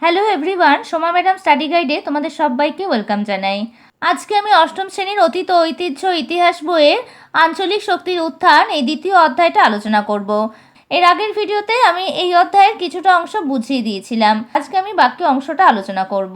Hello everyone, Soma madam study গাইডে তোমাদের সবাইকে ওয়েলকাম জানাই। আজকে আমি অষ্টম শ্রেণীর অতীত ও ঐতিহ্য ইতিহাস বইয়ের আঞ্চলিক শক্তির উত্থান এই দ্বিতীয় অধ্যায়টা আলোচনা করব। এর আগের ভিডিওতে আমি এই অধ্যায়ের কিছুটা অংশ বুঝিয়ে দিয়েছিলাম। আজকে আমি বাকি অংশটা আলোচনা করব।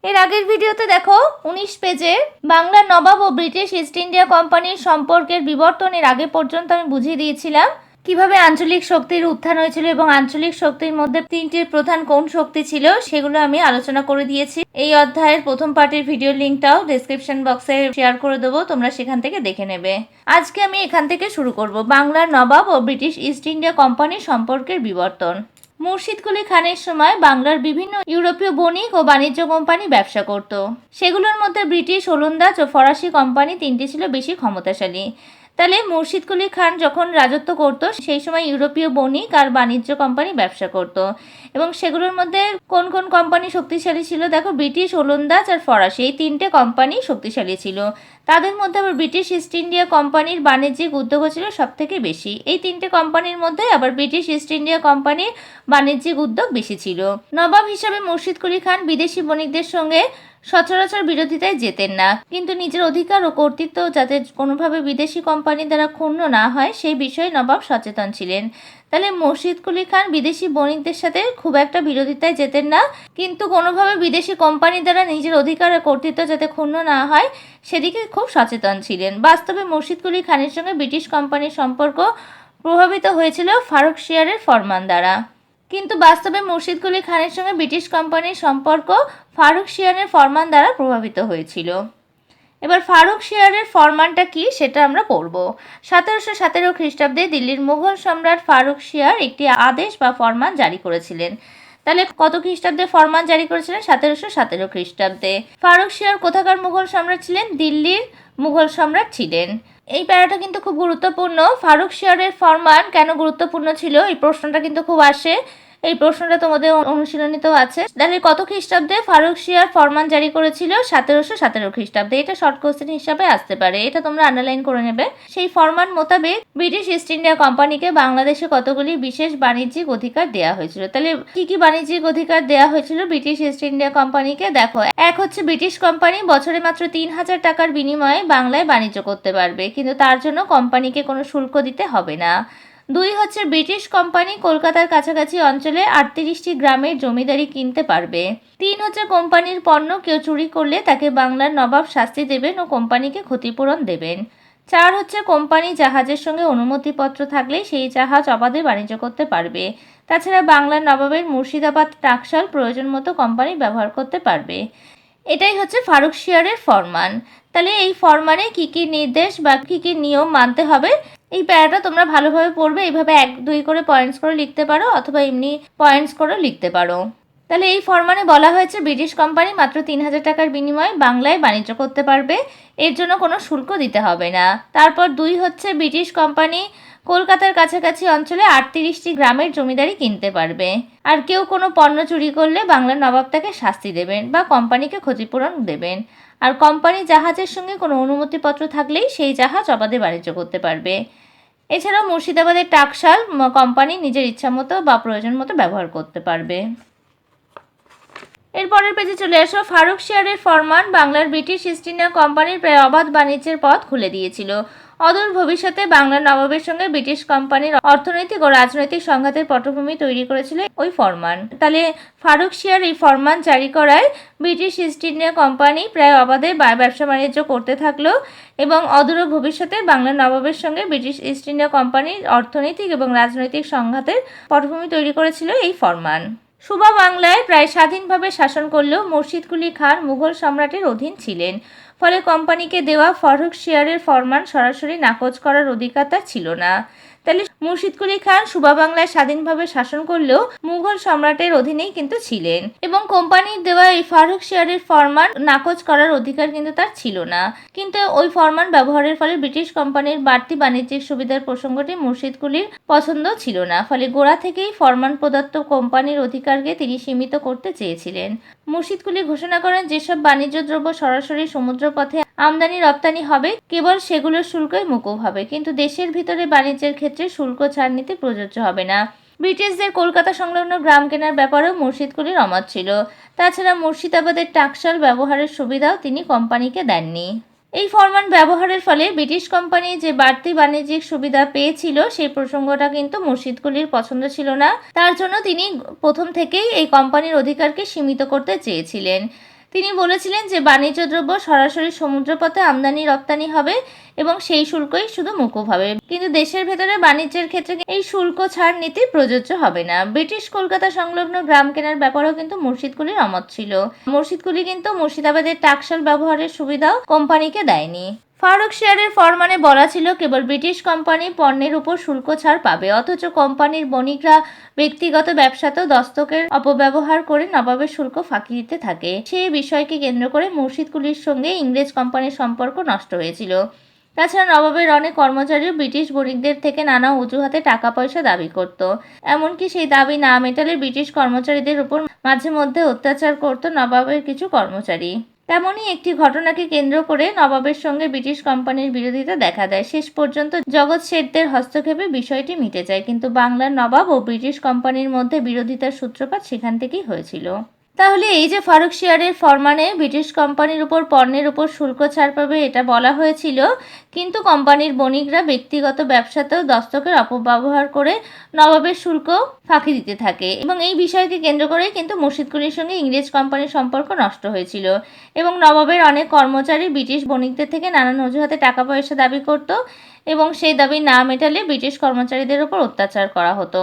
এর আগের ভিডিওতে দেখো 19 পেজে বাংলার নবাব ও ব্রিটিশ ইস্ট ইন্ডিয়া কোম্পানির সম্পর্কের বিবর্তনের আগে পর্যন্ত আমি বুঝিয়ে দিয়েছিলাম কিভাবে আঞ্চলিক শক্তির উত্থান হয়েছিল এবং আঞ্চলিক শক্তির মধ্যে তিনটি প্রধান কোন শক্তি ছিল সেগুলো আমি আলোচনা করে দিয়েছি। এই অধ্যায়ের প্রথম পার্টের ভিডিও লিঙ্কটাও ডেসক্রিপশন বক্সে শেয়ার করে দেবো, তোমরা সেখান থেকে দেখে নেবে। আজকে আমি এখান থেকে শুরু করব। বাংলার নবাব ও ব্রিটিশ ইস্ট ইন্ডিয়া কোম্পানির সম্পর্কের বিবর্তন। মুর্শিদ কুলি খানের সময় বাংলার বিভিন্ন ইউরোপীয় বণিক ও বাণিজ্য কোম্পানি ব্যবসা করত। সেগুলোর মধ্যে ব্রিটিশ, ওলন্দাজ ও ফরাসি কোম্পানি তিনটি ছিল বেশি ক্ষমতাশালী। তাহলে মুর্শিদ কুলি খান যখন রাজত্ব করত সেই সময় ইউরোপীয় বণিক আর বাণিজ্য কোম্পানি ব্যবসা করত এবং সেগুলোর মধ্যে কোন কোন কোম্পানি শক্তিশালী ছিল দেখো, ব্রিটিশ, ওলন্দাজ আর ফরাসি, এই তিনটে কোম্পানি শক্তিশালী ছিল। তাদের মধ্যে আবার ব্রিটিশ ইস্ট ইন্ডিয়া কোম্পানির বাণিজ্যিক উদ্যোগ ছিল সব থেকে বেশি। এই তিনটে কোম্পানির মধ্যে আবার ব্রিটিশ ইস্ট ইন্ডিয়া কোম্পানির বাণিজ্যিক উদ্যোগ বেশি ছিল। নবাব হিসাবে মুর্শিদ কুলি খান বিদেশি বণিকদের সঙ্গে সচরাচর বিরোধিতায় যেতেন না, কিন্তু নিজের অধিকার ও কর্তৃত্ব যাতে কোনোভাবে বিদেশি কোম্পানি দ্বারা ক্ষুণ্ণ না হয় সেই বিষয়ে নবাব সচেতন ছিলেন। তাহলে মুর্শিদ কুলি খান বিদেশি বণিকদের সাথে খুব একটা বিরোধিতায় যেতেন না, কিন্তু কোনোভাবে বিদেশি কোম্পানি দ্বারা নিজের অধিকার ও কর্তৃত্ব যাতে ক্ষুণ্ণ না হয় সেদিকে খুব সচেতন ছিলেন। বাস্তবে মুর্শিদ কুলি খানের সঙ্গে ব্রিটিশ কোম্পানির সম্পর্ক প্রভাবিত হয়েছিল ফারুকশিয়ারের ফরমান দ্বারা, কিন্তু বাস্তবে মুর্শিদ কুলি খানের সঙ্গে ব্রিটিশ কোম্পানির সম্পর্ক ফারুকশিয়ারের ফরমান দ্বারা প্রভাবিত হয়েছিল। এবার ফারুকশিয়ারের ফরমানটা কি সেটা আমরা পড়ব। 1717 খ্রিস্টাব্দে দিল্লির মুঘল সম্রাট ফারুকশিয়ার একটি আদেশ বা ফরমান জারি করেছিলেন। তাহলে কত খ্রিস্টাব্দে ফরমান জারি করেছিলেন? 1717 খ্রিস্টাব্দে। ফারুকশিয়ার কোথাকার মুঘল সম্রাট ছিলেন? দিল্লির মুঘল সম্রাট ছিলেন। এই প্যারাটা কিন্তু খুব গুরুত্বপূর্ণ। ফারুকশিয়ারের ফরমান কেন গুরুত্বপূর্ণ ছিল এই প্রশ্নটা কিন্তু খুব আসে, এই প্রশ্নটা তোমাদের অনুশীলনীতেও আছে। তাহলে কত খ্রিস্টাব্দে ফারুকশিয়ার ফরমান জারি করেছিল? 1717 খ্রিস্টাব্দে। এটা শর্ট কোশ্চেন হিসাবে আসতে পারে, এটা তোমরা আন্ডারলাইন করে নেবে। সেই ফরমান মোতাবেক ব্রিটিশ ইস্ট ইন্ডিয়া কোম্পানিকে বাংলাদেশে কতগুলি বিশেষ বাণিজ্যিক অধিকার দেওয়া হয়েছিল। তাহলে কি কি বাণিজ্যিক অধিকার দেওয়া হয়েছিল ব্রিটিশ ইস্ট ইন্ডিয়া কোম্পানিকে? দেখো, এক হচ্ছে ব্রিটিশ কোম্পানি বছরে মাত্র 3000 টাকার বিনিময়ে বাংলায় বাণিজ্য করতে পারবে, কিন্তু তার জন্য কোম্পানিকে কোনো শুল্ক দিতে হবে না। 2 হচ্ছে ব্রিটিশ কোম্পানি কলকাতার কাছাকাছি অঞ্চলে 38টি গ্রামের জমিদারি কিনতে পারবে। 3 হচ্ছে কোম্পানির পণ্য কেউ চুরি করলে তাকে বাংলার নবাব শাস্তি দেবেন ও কোম্পানিকে ক্ষতিপূরণ দেবেন। 4 হচ্ছে কোম্পানি জাহাজের সঙ্গে অনুমতিপত্র থাকলে সেই জাহাজ অবাধে বাণিজ্য করতে পারবে। তাছাড়া বাংলার নবাবের মুর্শিদাবাদ টাকশাল প্রয়োজন মতো কোম্পানি ব্যবহার করতে পারবে। এটাই হচ্ছে ফারুকশিয়ারের ফরমান। তাহলে এই ফরমানে কি কি নির্দেশ বা কি কি নিয়ম মানতে হবে এই প্যারাটা তোমরা ভালোভাবে পড়বে। এইভাবে 1-2 করে পয়েন্টস করে লিখতে পারো অথবা এমনি পয়েন্টস করে লিখতে পারো। তাহলে এই ফরমানে বলা হয়েছে ব্রিটিশ কোম্পানি মাত্র 3000 টাকার বিনিময়ে বাংলায় বাণিজ্য করতে পারবে, এর জন্য কোনো শুল্ক দিতে হবে না। তারপর 2 হচ্ছে ব্রিটিশ কোম্পানি কলকাতার কাছাকাছি অঞ্চলে 38টি গ্রামের জমিদারি কিনতে পারবে, আর কেউ কোনো পণ্য চুরি করলে বাংলার নবাব তাকে শাস্তি দেবেন বা কোম্পানিকে ক্ষতিপূরণ দেবেন। আর কোম্পানি জাহাজের সঙ্গে কোনো অনুমতিপত্র থাকলেই সেই জাহাজ অবাধে বাণিজ্য করতে পারবে। এছাড়াও মুর্শিদাবাদের টাকশাল কোম্পানি নিজের ইচ্ছামতো বা প্রয়োজন মতো ব্যবহার করতে পারবে। এরপরের পেজে চলে আসো। ফারুকশিয়ারের ফরমান বাংলার ব্রিটিশ ইস্ট ইন্ডিয়া কোম্পানির প্রায় অবাধ বাণিজ্যের পথ খুলে দিয়েছিল। অদূর ভবিষ্যতে বাংলার নবাবের সঙ্গে ব্রিটিশ কোম্পানির অর্থনৈতিক ও রাজনৈতিক সংঘাতের পটভূমি তৈরি করেছিল ওই ফরমান। তাহলে ফারুকশিয়ার এই ফরমান জারি করায় ব্রিটিশ ইস্ট ইন্ডিয়া কোম্পানি প্রায় অবাধে ব্যবসা বাণিজ্য করতে থাকলো এবং অদূর ভবিষ্যতে বাংলার নবাবের সঙ্গে ব্রিটিশ ইস্ট ইন্ডিয়া কোম্পানির অর্থনৈতিক এবং রাজনৈতিক সংঘাতের পটভূমি তৈরি করেছিল এই ফরমান। সুবা বাংলায় প্রায় স্বাধীনভাবে শাসন করলেও মুর্শিদ কুলি খান মুঘল সম্রাটের অধীন ছিলেন, ফলে কোম্পানিকে দেওয়া ফারুকশিয়ারের ফরমান সরাসরি নাকচ করার অধিকার তার ছিল না। তাহলে মুর্শিদ কুলি খান সুবা বাংলায় স্বাধীনভাবে শাসন করলেও মুঘল সম্রাটের অধীনেই কিন্তু ছিলেন এবং কোম্পানির দেওয়া এই ফারুকশিয়ারের ফরমান নাকচ করার অধিকার কিন্তু তার ছিল না। কিন্তু ওই ফরমান ব্যবহারের ফলে ব্রিটিশ কোম্পানির বাড়তি বাণিজ্যিক সুবিধার প্রসঙ্গটি মুর্শিদ কুলির পছন্দ ছিল না, ফলে গোড়া থেকেই ফরমান প্রদত্ত কোম্পানির অধিকারকে তিনি সীমিত করতে চেয়েছিলেন। মুর্শিদ কুলি ঘোষণা করেন যেসব বাণিজ্য দ্রব্য সরাসরি সমুদ্রপথে আমদানি রপ্তানি হবে কেবল সেগুলোর শুল্কই মকুব হবে, কিন্তু দেশের ভিতরে বাণিজ্যের ক্ষেত্রে শুল্ক ছাড় নীতি প্রযোজ্য হবে না। ব্রিটিশদের কলকাতা সংলগ্ন গ্রাম কেনার ব্যাপারেও মুর্শিদকুলির অমত ছিল। তাছাড়া মুর্শিদাবাদের টাকশাল ব্যবহারের সুবিধাও তিনি কোম্পানিকে দেননি। এই ফরমান ব্যবহারের ফলে ব্রিটিশ কোম্পানি যে বাড়তি বাণিজ্যিক সুবিধা পেয়েছিল সেই প্রসঙ্গটা কিন্তু মুর্শিদকুলির পছন্দ ছিল না। তার জন্য তিনি প্রথম থেকেই এই কোম্পানির অধিকারকে সীমিত করতে চেয়েছিলেন। তিনি বলেছিলেন যে বাণিজ্য দ্রব্য সরাসরি সমুদ্রপথে আমদানি রপ্তানি হবে এবং সেই শুল্কই শুধু মকুব হবে, কিন্তু দেশের ভেতরে বাণিজ্যের ক্ষেত্রে এই শুল্ক ছাড় নীতি প্রযোজ্য হবে না। ব্রিটিশ কলকাতা সংলগ্ন গ্রাম কেনার ব্যাপারেও কিন্তু মুর্শিদকুলির অমত ছিল। মুর্শিদকুলি কিন্তু মুর্শিদাবাদের টাকশাল ব্যবহারের সুবিধাও কোম্পানিকে দেয়নি। ফারুকশিয়ারের ফরমানে বলা ছিল কেবল ব্রিটিশ কোম্পানি পণ্যের উপর শুল্ক ছাড় পাবে, অথচ কোম্পানির বণিকরা ব্যক্তিগত ব্যবসাতেও দস্তকের অপব্যবহার করে নবাবের শুল্ক ফাঁকি দিতে থাকে। সেই বিষয়কে কেন্দ্র করে মুর্শিদকুলির সঙ্গে ইংরেজ কোম্পানির সম্পর্ক নষ্ট হয়েছিল। তাছাড়া নবাবের অনেক কর্মচারীও ব্রিটিশ বণিকদের থেকে নানা অজুহাতে টাকা পয়সা দাবি করত। এমনকি সেই দাবি না মেটালে ব্রিটিশ কর্মচারীদের উপর মাঝে মধ্যে অত্যাচার করত নবাবের কিছু কর্মচারী। তেমনই একটি ঘটনাকে কেন্দ্র করে নবাবের সঙ্গে ব্রিটিশ কোম্পানির বিরোধিতা দেখা দেয়। শেষ পর্যন্ত জগৎ শেঠদের হস্তক্ষেপে বিষয়টি মিটে যায়, কিন্তু বাংলার নবাব ও ব্রিটিশ কোম্পানির মধ্যে বিরোধিতার সূত্রপাত সেখান থেকেই হয়েছিল। তাহলে এই যে ফারুকশিয়ারের ফরমানে ব্রিটিশ কোম্পানির উপর পণ্যের উপর শুল্ক ছাড় পাবে এটা বলা হয়েছিল, কিন্তু কোম্পানির বণিকরা ব্যক্তিগত ব্যবসাতেও দস্তকের অপব্যবহার করে নবাবের শুল্ক ফাঁকি দিতে থাকে এবং এই বিষয়কে কেন্দ্র করেই কিন্তু মুর্শিদকুলির সঙ্গে ইংরেজ কোম্পানির সম্পর্ক নষ্ট হয়েছিল এবং নবাবের অনেক কর্মচারী ব্রিটিশ বণিকদের থেকে নানান অজুহাতে টাকা পয়সা দাবি করত এবং সেই দাবি না মেটালে ব্রিটিশ কর্মচারীদের উপর অত্যাচার করা হতো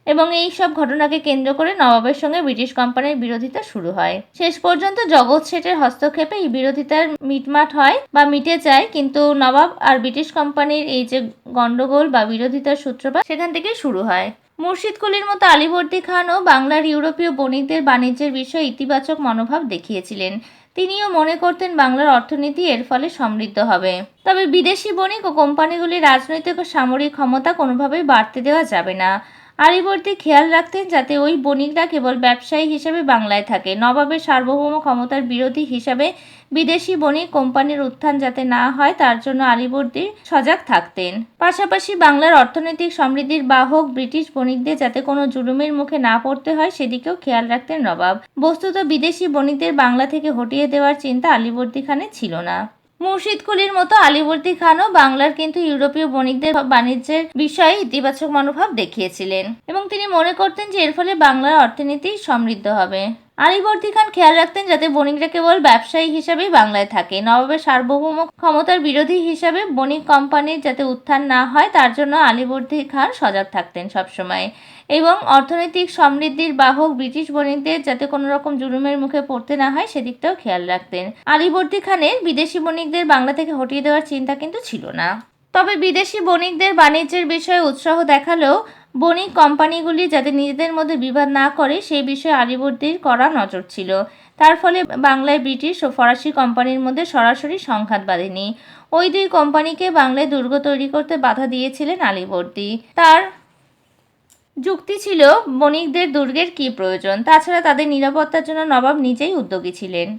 এবং এই সব ঘটনাকে কেন্দ্র করে নবাবের সঙ্গে ব্রিটিশ কোম্পানির বিরোধিতা শুরু হয়। শেষ পর্যন্ত জগৎ শেঠের হস্তক্ষেপে এই বিরোধিতার মিটমাট হয় বা মিটে যায়, কিন্তু নবাব আর ব্রিটিশ কোম্পানির এই যে গন্ডগোল বা বিরোধিতার সূত্রপাত সেখান থেকেই শুরু হয়। মুর্শিদকুলির মতো আলীবর্দী খানও বাংলার ইউরোপীয় বণিকদের বাণিজ্যের বিষয়ে ইতিবাচক মনোভাব দেখিয়েছিলেন। তিনিও মনে করতেন বাংলার অর্থনীতি এর ফলে সমৃদ্ধ হবে। তবে বিদেশি বণিক ও কোম্পানিগুলির রাজনৈতিক ও সামরিক ক্ষমতা কোনোভাবেই বাড়তে দেওয়া যাবে না। আলীবর্দী খেয়াল রাখতেন যাতে ওই বণিকরা কেবল ব্যবসায়ী হিসেবে বাংলায় থাকে। নবাবের সার্বভৌম ক্ষমতার বিরোধী হিসাবে বিদেশি বণিক কোম্পানির উত্থান যাতে না হয় তার জন্য আলীবর্দী সজাগ থাকতেন। পাশাপাশি বাংলার অর্থনৈতিক সমৃদ্ধির বাহক ব্রিটিশ বণিকদের যাতে কোনো জুলুমের মুখে না পড়তে হয় সেদিকেও খেয়াল রাখতেন নবাব। বস্তুত বিদেশি বণিকদের বাংলা থেকে হটিয়ে দেওয়ার চিন্তা আলীবর্দী খানের ছিল না। মুর্শিদকুলির মতো আলীবর্দী খানও বাংলার কিন্তু ইউরোপীয় বণিকদের বাণিজ্যের বিষয়ে ইতিবাচক মনোভাব দেখিয়েছিলেন এবং তিনি মনে করতেন যে এর ফলে বাংলার অর্থনীতি সমৃদ্ধ হবে। আলীবর্দী খান খেয়াল রাখতেন যাতে বণিকরা কেবল ব্যবসায়ী হিসাবেই বাংলায় থাকে। নবাবের সার্বভৌম ক্ষমতার বিরোধী হিসাবে বণিক কোম্পানির যাতে উত্থান না হয় তার জন্য আলীবর্দী খান সজাগ থাকতেন সবসময় এবং অর্থনৈতিক সমৃদ্ধির বাহক ব্রিটিশ বণিকদের যাতে কোনো রকম জুলুমের মুখে পড়তে না হয় সেদিকটাও খেয়াল রাখতেন। আলীবর্দী খানের বিদেশি বণিকদের বাংলা থেকে হটিয়ে দেওয়ার চিন্তা কিন্তু ছিল না। তবে বিদেশি বণিকদের বাণিজ্যের বিষয়ে উৎসাহ দেখালেও বণিক কোম্পানিগুলি যাতে নিজেদের মধ্যে বিবাদ না করে সেই বিষয়ে আলীবর্দীর কড়া নজর ছিল। তার ফলে বাংলায় ব্রিটিশ ও ফরাসি কোম্পানির মধ্যে সরাসরি সংঘাত বাধেনি। ওই দুই কোম্পানিকে বাংলায় দুর্গ তৈরি করতে বাধা দিয়েছিলেন আলীবর্দী। তার যুক্তি ছিল বণিকদের দুর্গের কী প্রয়োজন, তাছাড়া তাদের নিরাপত্তার জন্য নবাব নিজেই উদ্যোগী ছিলেন।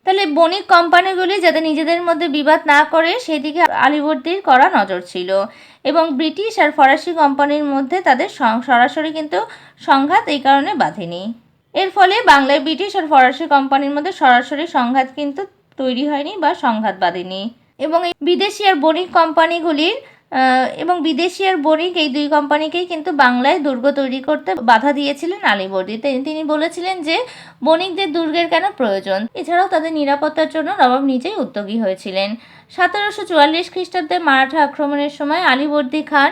তাহলে বণিক কোম্পানিগুলি যাতে নিজেদের মধ্যে বিবাদ না করে সেদিকে আলীবর্দীর কড়া নজর ছিল এবং ব্রিটিশ আর ফরাসি কোম্পানির মধ্যে তাদের সরাসরি কিন্তু সংঘাত এই কারণে বাধেনি। এর ফলে বাংলায় ব্রিটিশ আর ফরাসি কোম্পানির মধ্যে সরাসরি সংঘাত কিন্তু তৈরি হয়নি বা সংঘাত বাধেনি এবং এই বিদেশি আর বণিক কোম্পানিগুলির বিদেশি আর বণিক এই দুই কোম্পানিকেই কিন্তু বাংলায় দুর্গ তৈরি করতে বাধা দিয়েছিলেন আলীবর্দী। তিনি বলেছিলেন যে বণিকদের দুর্গের কেন প্রয়োজন, এছাড়াও তাদের নিরাপত্তার জন্য নবাব নিজেই উদ্যোগী হয়েছিলেন। 1744 খ্রিস্টাব্দে মারাঠা আক্রমণের সময় আলীবর্দী খান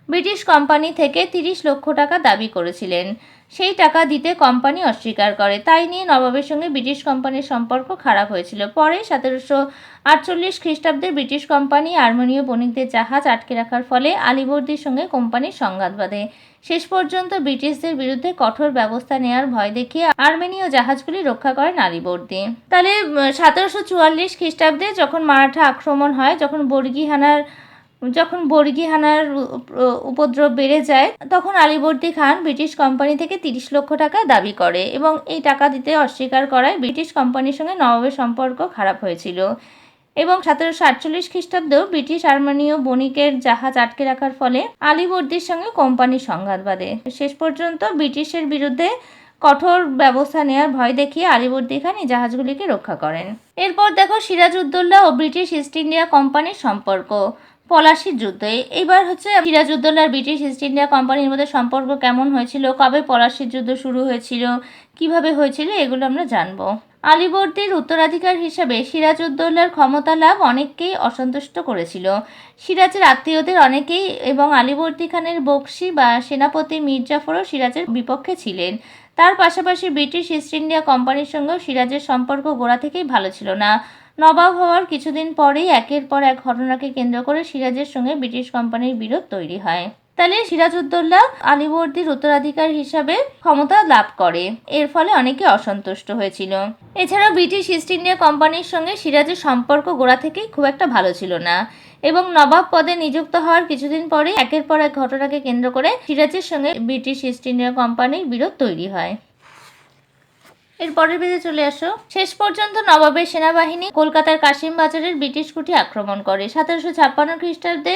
ব্রিটিশ কোম্পানি থেকে 30 লক্ষ টাকা দাবি করেছিলেন। সেই টাকা দিতে কোম্পানি অস্বীকার করে, তাই নিয়ে নবাবের সঙ্গে ব্রিটিশ কোম্পানির সম্পর্ক খারাপ হয়েছিল। পরে 1748 খ্রিস্টাব্দে ব্রিটিশ কোম্পানি আর্মেনীয় বণিকদের জাহাজ আটকে রাখার ফলে আলীবর্দীর সঙ্গে কোম্পানির সংঘাত বাধে। শেষ পর্যন্ত ব্রিটিশদের বিরুদ্ধে কঠোর ব্যবস্থা নেওয়ার ভয় দেখিয়ে আর্মেনীয় জাহাজগুলি রক্ষা করেন আলীবর্দী। তাহলে 1744 খ্রিস্টাব্দে যখন মারাঠা আক্রমণ হয়, যখন বর্গী হানার উপদ্রব বেড়ে যায়, তখন আলীবর্দী খান ব্রিটিশ কোম্পানি থেকে 30 লক্ষ টাকা দাবি করে এবং এই টাকা দিতে অস্বীকার করায় ব্রিটিশ কোম্পানির সঙ্গে নবাবের সম্পর্ক খারাপ হয়েছিল এবং 1748 খ্রিস্টাব্দেও ব্রিটিশ আর্মেনীয় বণিকের জাহাজ আটকে রাখার ফলে আলীবর্দীর সঙ্গে কোম্পানির সংঘাত বাধে। শেষ পর্যন্ত ব্রিটিশের বিরুদ্ধে কঠোর ব্যবস্থা নেওয়ার ভয় দেখিয়ে আলীবর্দী খান এই জাহাজগুলিকে রক্ষা করেন। এরপর দেখো সিরাজউদ্দৌলা ও ব্রিটিশ ইস্ট ইন্ডিয়া কোম্পানির সম্পর্ক। পলাশির যুদ্ধ। এইবার হচ্ছে সিরাজউদ্দৌলা আর ব্রিটিশ ইস্ট ইন্ডিয়া কোম্পানির মধ্যে সম্পর্ক কেমন হয়েছিল, কবে পলাশির যুদ্ধ শুরু হয়েছিল, কিভাবে হয়েছিল, এগুলো আমরা জানবো। আলীবর্দীর উত্তরাধিকার হিসেবে সিরাজউদ্দৌলার ক্ষমতা লাভ অনেককেই অসন্তুষ্ট করেছিল। সিরাজের আত্মীয়দের অনেকেই এবং আলীবর্দী খানের বকশি বা সেনাপতি মীর জাফরও সিরাজের বিপক্ষে ছিলেন। তার পাশাপাশি ব্রিটিশ ইস্ট ইন্ডিয়া কোম্পানির সঙ্গেও সিরাজের সম্পর্ক গোড়া থেকেই ভালো ছিল না। নবাব হওয়ার কিছুদিন পরেই একের পর এক ঘটনাকে কেন্দ্র করে সিরাজের সঙ্গে ব্রিটিশ কোম্পানির বিরোধ তৈরি হয়। তাহলে সিরাজউদ্দৌলা আলীবর্দীর উত্তরাধিকার হিসাবে ক্ষমতা লাভ করে, এর ফলে অনেকে অসন্তুষ্ট হয়েছিল। এছাড়াও ব্রিটিশ ইস্ট ইন্ডিয়া কোম্পানির সঙ্গে সিরাজের সম্পর্ক গোড়া থেকেই খুব একটা ভালো ছিল না এবং নবাব পদে নিযুক্ত হওয়ার কিছুদিন পরে একের পর এক ঘটনাকে কেন্দ্র করে সিরাজের সঙ্গে ব্রিটিশ ইস্ট ইন্ডিয়া কোম্পানির বিরোধ তৈরি হয়। এর পরের পেজে চলে আসো। শেষ পর্যন্ত নবাবের সেনাবাহিনী কলকাতার কাশিম বাজারের ব্রিটিশ কুঠি আক্রমণ করে। 1756 খ্রিস্টাব্দে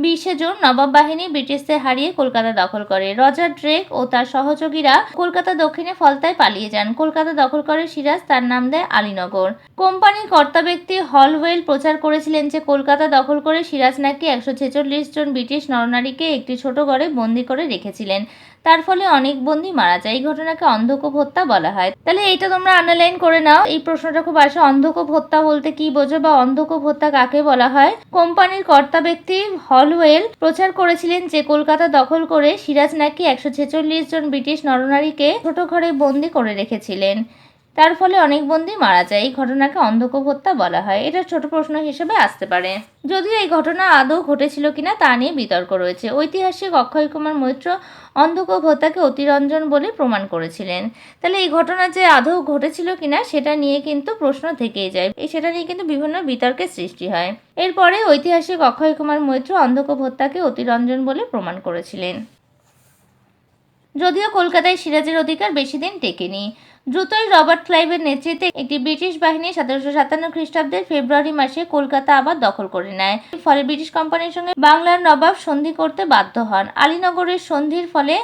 20 জুন নবাব বাহিনী ব্রিটিশদের হারিয়ে কলকাতা দখল করে। রজার ড্রেক ও তার সহযোগীরা কলকাতা দক্ষিণে ফলতায় পালিয়ে যান। কলকাতা দখল করে সিরাজ, তার নাম দেয় আলীনগর। কোম্পানির কর্তা ব্যক্তি হলওয়েল প্রচার করেছিলেন যে কলকাতা দখল করে সিরাজ নাকি 146 জন ব্রিটিশ নরনারীকে একটি ছোট ঘরে বন্দি করে রেখেছিলেন। তার ফলে অনেক বন্দী মারা যায়। এই ঘটনাকে অন্ধকূপ হত্যা বলা হয়। তাহলে এইটা তোমরা আন্ডারলাইন করে নাও, এই প্রশ্নটা খুব আসে। অন্ধকূপ হত্যা বলতে কি বোঝো বা অন্ধকূপ হত্যা কাকে বলা হয়? কোম্পানির কর্তা ব্যক্তি হলওয়েল প্রচার করেছিলেন যে কলকাতা দখল করে সিরাজ নাকি 146 জন ব্রিটিশ নরনারীকে ছোট ঘরে বন্দি করে রেখেছিলেন। তার ফলে অনেক বন্দী মারা যায়। এই ঘটনাকে অন্ধকূপ হত্যা বলা হয়। এটা ছোট প্রশ্ন হিসেবে আসতে পারে। যদিও এই ঘটনা আদৌ ঘটেছিল কিনা তা নিয়ে বিতর্ক রয়েছে। ঐতিহাসিক অক্ষয় কুমার মৈত্র অন্ধকূপ হত্যাকে অতিরঞ্জন বলে প্রমাণ করেছিলেন। তাহলে এই ঘটনা যে আদৌ ঘটেছিল কিনা সেটা নিয়ে কিন্তু প্রশ্ন থেকেই যায়, সেটা নিয়ে কিন্তু বিভিন্ন বিতর্কের সৃষ্টি হয়। এরপরে ঐতিহাসিক অক্ষয় কুমার মৈত্র অন্ধকূপ হত্যাকে অতিরঞ্জন বলে প্রমাণ করেছিলেন। যদিও কলকাতায় সিরাজের অধিকার বেশি দিন টেকেনি। দ্রুতই রবার্ট ক্লাইভের নেতৃত্বে একটি ব্রিটিশ বাহিনী 1757 খ্রিস্টাব্দের ফেব্রুয়ারি মাসে কলকাতা আবার দখল করে নেয়। ফলে ব্রিটিশ কোম্পানির সঙ্গে বাংলার নবাব সন্ধি করতে বাধ্য হন। আলীনগরের সন্ধির ফলে,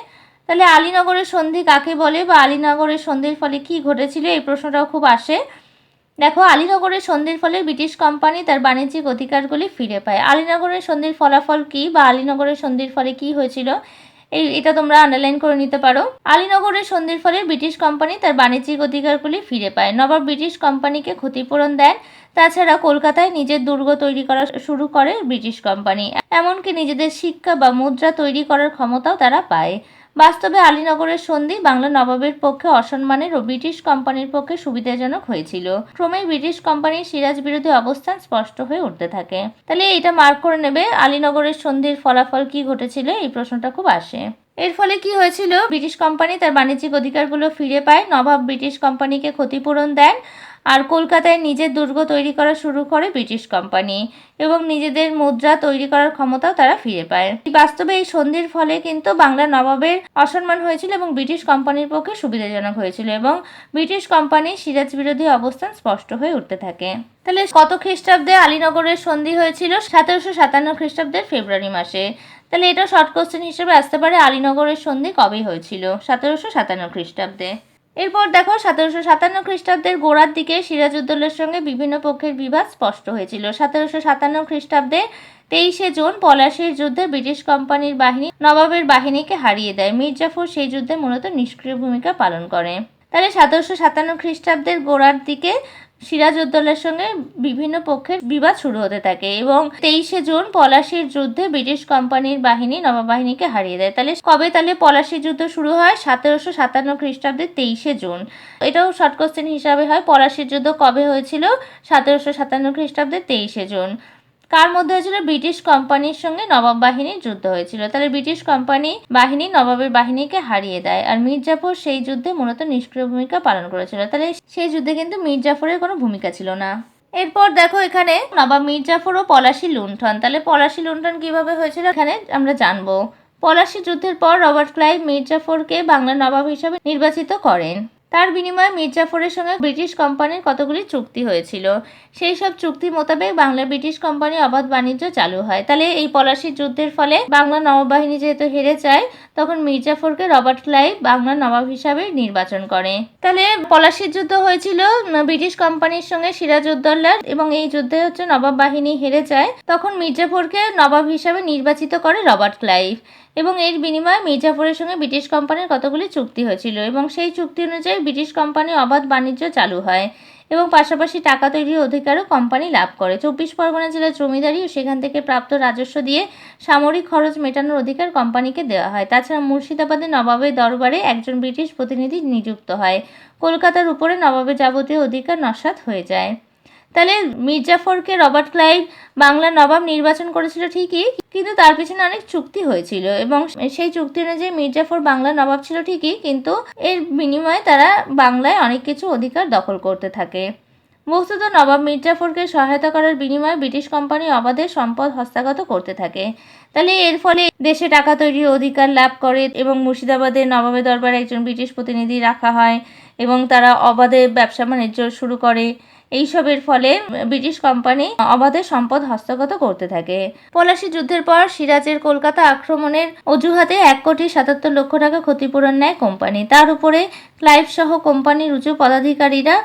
তাহলে আলীনগরের সন্ধি কাকে বলে বা আলীনগরের সন্ধির ফলে কি ঘটেছিল, এই প্রশ্নটাও খুব আসে। দেখো, আলীনগরের সন্ধির ফলে ব্রিটিশ কোম্পানি তার বাণিজ্যিক অধিকারগুলি ফিরে পায়। আলীনগরের সন্ধির ফলাফল কি বা আলীনগরের সন্ধির ফলে কি হয়েছিল, এটা তোমরা আন্ডারলাইন করে নিতে পারো। আলীনগরের সন্ধির ফলে ব্রিটিশ কোম্পানি তার বাণিজ্যিক অধিকারগুলি ফিরে পায়। নবাব ব্রিটিশ কোম্পানিকে ক্ষতিপূরণ দেন। তাছাড়া কলকাতায় নিজের দুর্গ তৈরি করা শুরু করে ব্রিটিশ কোম্পানি। এমনকি নিজেদের শিক্ষা বা মুদ্রা তৈরি করার ক্ষমতাও তারা পায়। বাস্তবে আলীনগরের সন্ধি বাংলা নবাবের পক্ষে অসম্মানের ও ব্রিটিশ কোম্পানির পক্ষে সুবিধাজনক হয়েছিল। ক্রমেই ব্রিটিশ কোম্পানির সিরাজ বিরোধী অবস্থান স্পষ্ট হয়ে উঠতে থাকে। তাহলে এটা মার্ক করে নেবে, আলীনগরের সন্ধির ফলাফল কি ঘটেছিল, এই প্রশ্নটা খুব আসে। এর ফলে কি হয়েছিল? ব্রিটিশ কোম্পানি তার বাণিজ্যিক অধিকারগুলো ফিরে পায়। নবাব ব্রিটিশ কোম্পানিকে ক্ষতিপূরণ দেন আর কলকাতায় নিজের দুর্গ তৈরি করা শুরু করে ব্রিটিশ কোম্পানি এবং নিজেদের মুদ্রা তৈরি করার ক্ষমতাও তারা ফিরে পায়। বাস্তবে এই সন্ধির ফলে কিন্তু বাংলার নবাবের অসম্মান হয়েছিল এবং ব্রিটিশ কোম্পানির পক্ষে সুবিধাজনক হয়েছিল এবং ব্রিটিশ কোম্পানির সিরাজ বিরোধী অবস্থান স্পষ্ট হয়ে উঠতে থাকে। তাহলে কত খ্রিস্টাব্দে আলীনগরের সন্ধি হয়েছিল? 1757 খ্রিস্টাব্দের ফেব্রুয়ারি মাসে। তাহলে এটা শর্ট কোশ্চেন হিসেবে আসতে পারে, আলীনগরের সন্ধি কবে হয়েছিল? 1757 খ্রিস্টাব্দে। এরপর দেখো, 1757 খ্রিস্টাব্দের গোড়ার দিকে সিরাজউদ্দৌলার সঙ্গে বিভিন্ন পক্ষের বিবাদ স্পষ্ট হয়েছিল। 1757 খ্রিস্টাব্দে 23 জুন পলাশীর যুদ্ধে ব্রিটিশ কোম্পানির বাহিনী নবাবের বাহিনীকে হারিয়ে দেয়। মীর জাফর সেই যুদ্ধে মূলত নিষ্ক্রিয় ভূমিকা পালন করে। তাহলে 1757 খ্রিস্টাব্দের গোড়ার দিকে সিরাজউদ্দৌলার সঙ্গে বিভিন্ন পক্ষের বিবাদ শুরু হতে থাকে এবং 23 জুন পলাশীর যুদ্ধে ব্রিটিশ কোম্পানির বাহিনী নবাব বাহিনীকে হারিয়ে দেয়। তাহলে কবে তাহলে পলাশীর যুদ্ধ শুরু হয়? 1757 খ্রিস্টাব্দের 23 জুন। এটাও শর্ট কোশ্চেন হিসাবে হয়, পলাশীর যুদ্ধ কবে হয়েছিল? 1757 খ্রিস্টাব্দের 23 জুন। কার মধ্যে হয়েছিল? ব্রিটিশ কোম্পানির সঙ্গে নবাব বাহিনীর যুদ্ধ হয়েছিল। তাহলে ব্রিটিশ কোম্পানি বাহিনী নবাবের বাহিনীকে হারিয়ে দেয় আর মীর জাফর সেই যুদ্ধে মূলত নিষ্ক্রিয় ভূমিকা পালন করেছিল। তাহলে সেই যুদ্ধে কিন্তু মীর জাফরের কোনো ভূমিকা ছিল না। এরপর দেখো, এখানে নবাব মীর জাফর ও পলাশী লুণ্ঠন। তাহলে পলাশী লুণ্ঠন কিভাবে হয়েছিল এখানে আমরা জানবো। পলাশী যুদ্ধের পর রবার্ট ক্লাইভ মীর জাফরকে বাংলার নবাব হিসাবে নির্বাচিত করেন। তার বিনিময়ে মীর জাফরের সঙ্গে ব্রিটিশ কোম্পানির কতগুলি চুক্তি হয়েছিল। সেই সব চুক্তি মোতাবেক বাংলা ব্রিটিশ কোম্পানি অবাধ বাণিজ্য চালু হয়। তাহলে এই পলাশির যুদ্ধের ফলে বাংলা নবাববাহিনী যেহেতু হেরে যায়, তখন মীর জাফরকে রবার্ট ক্লাইভ বাংলার নবাব হিসাবে নির্বাচন করে। তাহলে পলাশির যুদ্ধ হয়েছিল ব্রিটিশ কোম্পানির সঙ্গে সিরাজউদ্দৌলার, এবং এই যুদ্ধে হচ্ছে নবাব বাহিনী হেরে যায়। তখন মীর জাফরকে নবাব হিসাবে নির্বাচিত করে রবার্ট ক্লাইভ, এবং এর বিনিময়ে মীর জাফরের সঙ্গে ব্রিটিশ কোম্পানির কতগুলি চুক্তি হয়েছিল, এবং সেই চুক্তি অনুযায়ী ব্রিটিশ কোম্পানি অবাধ বাণিজ্য চালু হয় এবং পাশাপাশি টাকা তৈরির অধিকারও কোম্পানি লাভ করে। 24 পরগনা জেলার জমিদারি ও সেখান থেকে প্রাপ্ত রাজস্ব দিয়ে সামরিক খরচ মেটানোর অধিকার কোম্পানিকে দেওয়া হয়। তাছাড়া মুর্শিদাবাদের নবাবের দরবারে একজন ব্রিটিশ প্রতিনিধি নিযুক্ত হয়। কলকাতার উপরে নবাবের যাবতীয় অধিকার নস্যাৎ হয়ে যায়। তাহলে মীর জাফরকে রবার্ট ক্লাইভ বাংলার নবাব নির্বাচন করেছিল ঠিকই, কিন্তু তার পিছনে অনেক চুক্তি হয়েছিল, এবং সেই চুক্তি অনুযায়ী মীর জাফর বাংলার নবাব ছিল ঠিকই, কিন্তু এর বিনিময়ে তারা বাংলায় অনেক কিছু অধিকার দখল করতে থাকে। বস্তুত নবাব মীর জাফরকে সহায়তা করার বিনিময়ে ব্রিটিশ কোম্পানি অবাধে সম্পদ হস্তগত করতে থাকে। তাহলে এর ফলে দেশে টাকা তৈরির অধিকার লাভ করে, এবং মুর্শিদাবাদের নবাবের দরবারে একজন ব্রিটিশ প্রতিনিধি রাখা হয়, এবং তারা অবাধে ব্যবসা বাণিজ্য শুরু করে। এইসবের ফলে ব্রিটিশ কোম্পানি অবাধে সম্পদ হস্তগত করতে থাকে। পলাশী যুদ্ধের পর সিরাজের কলকাতা আক্রমণের অজুহাতে 1,77,00,000 টাকা ক্ষতিপূরণ নেয় কোম্পানি। তার উপরে ক্লাইভ সহ কোম্পানির উঁচু পদাধিকারীরা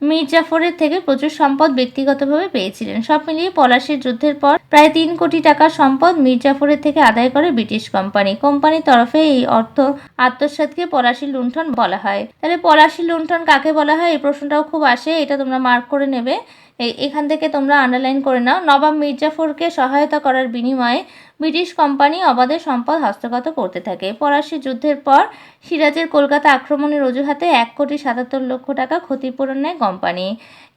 মীর জাফরের থেকে প্রচুর সম্পদ ব্যক্তিগতভাবে পেয়েছিলেন। সব মিলিয়ে পলাশীর যুদ্ধের পর প্রায় 3 কোটি টাকার সম্পদ মীর জাফরের থেকে আদায় করে ব্রিটিশ কোম্পানি। কোম্পানির তরফে এই অর্থ আত্মসাৎকে পলাশী লুণ্ঠন বলা হয়। তাহলে পলাশী লুণ্ঠন কাকে বলা হয়, এই প্রশ্নটাও খুব আসে, এটা তোমরা মার্ক করে নেবে। এখান থেকে তোমরা আন্ডারলাইন করে নাও। নবাব মীর জাফরকে সহায়তা করার বিনিময়ে ব্রিটিশ কোম্পানি অবাধে সম্পদ হস্তগত করতে থাকে। পলাশী যুদ্ধের পর সিরাজের কলকাতা আক্রমণের অজুহাতে 1,77,00,000 টাকা ক্ষতিপূরণ নেয় কোম্পানি,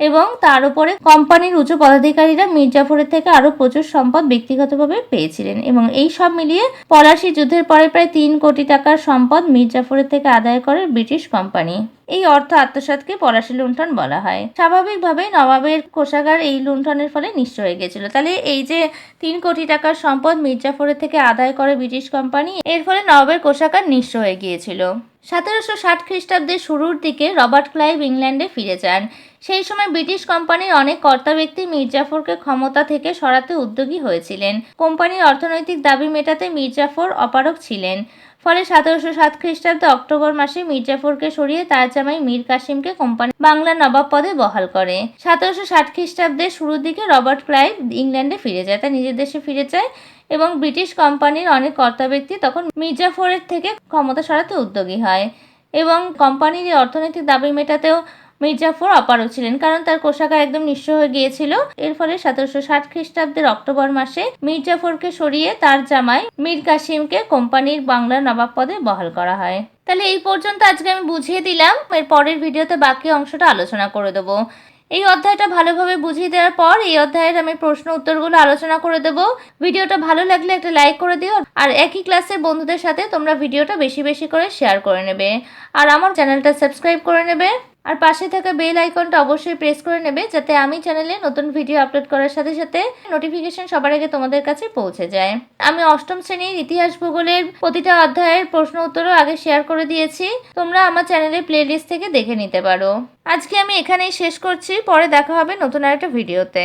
এবং তার উপরে কোম্পানির উচ্চ পদাধিকারীরা মীর জাফরের থেকে আরও প্রচুর সম্পদ ব্যক্তিগতভাবে পেয়েছিলেন, এবং এই সব মিলিয়ে পলাশী যুদ্ধের পরে প্রায় 3 কোটি টাকার সম্পদ মীর জাফরের থেকে আদায় করে ব্রিটিশ কোম্পানি। এই অর্থ আত্মসাৎকে পলাশী লুণ্ঠন বলা হয়। স্বাভাবিকভাবেই নবাবের কোষাগার এই লুণ্ঠনের ফলে নিঃস্ব হয়ে গেছিল। তাহলে এই যে 3 কোটি টাকার সম্পদ মীর জাফরের থেকে আদায় করে ব্রিটিশ কোম্পানি, এর ফলে নবাবের কোষাগার নিঃস্ব হয়ে গিয়েছিল। 1760 খ্রিস্টাব্দের শুরুর দিকে রবার্ট ক্লাইভ ইংল্যান্ডে ফিরে যান। সেই সময় ব্রিটিশ কোম্পানির অনেক কর্তা ব্যক্তি মীর জাফরকে ক্ষমতা থেকে সরাতে উদ্যোগী হয়েছিলেন। কোম্পানির অর্থনৈতিক দাবি মেটাতে মীর জাফর অপারগ ছিলেন। ফলে 1707 খ্রিস্টাব্দে অক্টোবর মাসে মীর জাফরকে সরিয়ে তার জামাই মীর কাসিমকে কোম্পানি বাংলার নবাব পদে বহাল করে। 1760 খ্রিস্টাব্দের শুরুর দিকে রবার্ট ক্লাইভ ইংল্যান্ডে ফিরে যায়, তার নিজের দেশে ফিরে যায়, এবং ব্রিটিশ কোম্পানির অনেক কর্তা ব্যক্তি তখন মীর জাফরের থেকে ক্ষমতা সরাতে উদ্যোগী হয়, এবং কোম্পানির অর্থনৈতিক দাবি মেটাতেও মীর জাফর অপারগ ছিলেন, কারণ তার কোষাগার একদম নিঃস্ব হয়ে গিয়েছিল। এর ফলে 1760 খ্রিস্টাব্দের অক্টোবর মাসে মীর জাফরকে সরিয়ে তার জামাই মীর কাসিমকে কোম্পানির বাংলার নবাব পদে বহাল করা হয়। তাহলে এই পর্যন্ত আজকে আমি বুঝিয়ে দিলাম। এর পরের ভিডিওতে বাকি অংশটা আলোচনা করে দেবো। এই অধ্যায়টা ভালোভাবে বুঝিয়ে দেওয়ার পর এই অধ্যায়ের আমি প্রশ্ন উত্তরগুলো আলোচনা করে দেবো। ভিডিওটা ভালো লাগলে একটা লাইক করে দিও, আর একই ক্লাসের বন্ধুদের সাথে তোমরা ভিডিওটা বেশি বেশি করে শেয়ার করে নেবে, আর আমার চ্যানেলটা সাবস্ক্রাইব করে নেবে, আর পাশে থাকা বেল আইকনটা অবশ্যই প্রেস করে নেবে, যাতে আমি চ্যানেলে নতুন ভিডিও আপলোড করার সাথে সাথে নোটিফিকেশন সবার আগে তোমাদের কাছে পৌঁছে যায়। আমি অষ্টম শ্রেণীর ইতিহাস ভূগোলের প্রতিটা অধ্যায়ের প্রশ্ন উত্তরও আগে শেয়ার করে দিয়েছি, তোমরা আমার চ্যানেলের প্লেলিস্ট থেকে দেখে নিতে পারো। আজকে আমি এখানেই শেষ করছি, পরে দেখা হবে নতুন আরেকটা ভিডিওতে।